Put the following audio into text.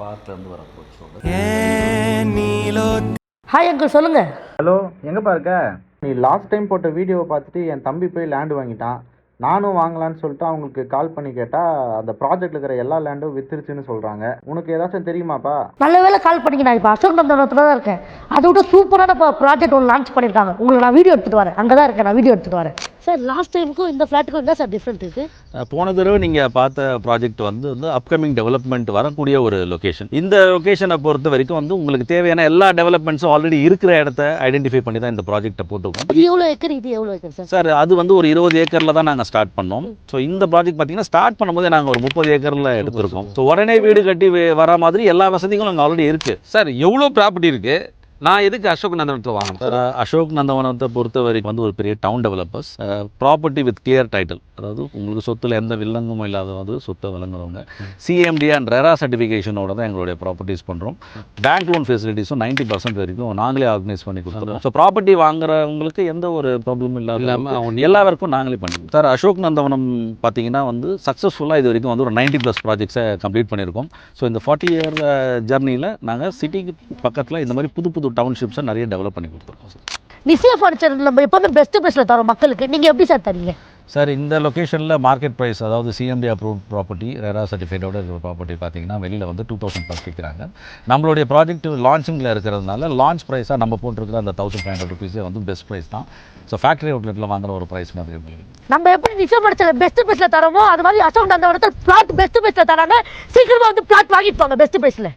பார்க்லேருந்து வர coach. Hi uncle சொல்லுங்க. Hello, எங்கேப்பா இருக்க? நீ லாஸ்ட் டைம் போட்ட வீடியோவை பார்த்துட்டு என் தம்பி போய் லேண்டு வாங்கிட்டான். நானும் வாங்கலான்னு சொல்லிட்டு அவங்களுக்கு கால் பண்ணி கேட்டால் அந்த ப்ராஜெக்டில் இருக்கிற எல்லா லேண்டும் வித்துருச்சுன்னு சொல்கிறாங்க. உனக்கு ஏதாச்சும் தெரியுமாப்பா? நல்ல வேலை கால் பண்ணிக்க. நான் இப்போ அசோக் நந்தனத்தில் தான் இருக்கேன். அதை விட சூப்பரான ப்ராஜெக்ட் ஒன்று லான்ச் பண்ணியிருக்காங்க. உங்களுக்கு நான் வீடியோ எடுத்துகிட்டு வரேன். அங்கே தான் இருக்கேன், நான் வீடியோ எடுத்துகிட்டு வரேன். சார் லாஸ்ட் டைமுக்கும் இந்த ஃப்ளாட்டுக்கும் என்ன சார் டிஃப்ரெண்ட் இருக்குது? போன தடவை நீங்கள் பார்த்த ப்ராஜெக்ட் வந்து அப்கமிங் டெவலப்மெண்ட் வரக்கூடிய ஒரு லொக்கேஷன். இந்த லொக்கேஷனை பொறுத்த வரைக்கும் வந்து உங்களுக்கு தேவையான எல்லா டெவலப்மெண்ட்ஸும் ஆல்ரெடி இருக்கிற இடத்த ஐடென்டிஃபை பண்ணி தான் இந்த ப்ராஜெக்ட்டை போட்டுருக்கோம். இது எவ்வளோ ஏக்கர், இது எவ்வளோ ஏக்கர் சார்? சார் அது வந்து ஒரு 20 ஏக்கரில் தான் நாங்கள் ஸ்டார்ட் பண்ணோம். ஸோ இந்த ப்ராஜெக்ட் பார்த்தீங்கன்னா ஸ்டார்ட் பண்ணும்போது நாங்கள் ஒரு 30 ஏக்கரில் எடுத்துருக்கோம். ஸோ உடனே வீடு கட்டி வர மாதிரி எல்லா வசதிகளும் அங்கே ஆல்ரெடி இருக்குது. சார் எவ்வளோ ப்ராப்பர்ட்டி இருக்குது? நான் எதுக்கு அசோக் நந்தவனத்தில் வாங்கணும்? சார் அசோக் நந்தவனத்தை பொறுத்த வரைக்கும் வந்து ஒரு பெரிய town developers, property with clear title, அதாவது உங்களுக்கு சொத்தில் எந்த வில்லங்கமும் இல்லாத வந்து சொத்தை வழங்குறவங்க. சிஎம்டி அண்ட் ரெரா சர்டிஃபிகேஷனோட தான் எங்களுடைய ப்ராப்பர்ட்டிஸ் பண்ணுறோம். பேங்க் லோன் ஃபெசிலிட்டிஸும் 90% வரைக்கும் நாங்களே ஆர்கனைஸ் பண்ணி கொடுத்துருவோம். ஸோ ப்ராப்பர்ட்டி வாங்குறவங்களுக்கு எந்த ஒரு ப்ராப்ளமும் இல்லாமல் எல்லா ஒர்க்கும் நாங்களே பண்ணிடுவோம். சார் அசோக் நந்தவனம் பார்த்தீங்கன்னா வந்து சக்ஸஸ்ஃபுல்லாக இது வரைக்கும் வந்து ஒரு 90+ ப்ராஜெக்ட்ஸை கம்ப்ளீட் பண்ணியிருக்கோம். ஸோ இந்த 40 இயர் ஜர்னியில் நாங்கள் சிட்டிக்கு பக்கத்தில் இந்த மாதிரி புது புது டவுன்ஷிப்ஸை நிறைய டெவலப் பண்ணி கொடுத்துருக்கோம். நிசியா ஃபர்னிச்சர் நம்ம எப்போவுமே பெஸ்ட் ப்ரைஸில் தரோம் மக்களுக்கு. நீங்கள் எப்படி சார் தரீங்க? சார் இந்த லொக்கேஷனில் மார்க்கெட் ப்ரைஸ், அதாவது சிஎம்டி அப்ரூவ் ப்ராப்பர்ட்டி, ரெரா சர்டிஃபைடோட இருக்கிற ப்ராப்பர்ட்டி பார்த்தீங்கன்னா வெளியில் வந்து 2000+ விற்கிறாங்க. நம்மளுடைய ப்ராஜெக்ட் லான்ச்சிங்கில் இருக்கிறதுனால லான்ச் ப்ரைஸாக நம்ம போட்டிருக்கிற அந்த 1500 ருபீஸே வந்து பெஸ்ட் ப்ரைஸ் தான். ஸோ ஃபேக்ட்ரி அவுட்லெட்டில் வாங்குற ஒரு ப்ரைஸ் மாதிரி நம்ம எப்படி நிசியா ஃபர்னிச்சர் பெஸ்ட் ப்ரைஸில் தரோமோ அது மாதிரி அசோக் நந்தவனத்தில் பிளாட் பெஸ்ட் ப்ரைஸில் தராங்க. சீக்கிரமாக வந்து பிளாட் வாங்கிட்டு போங்க பெஸ்ட் ப்ரைஸில்.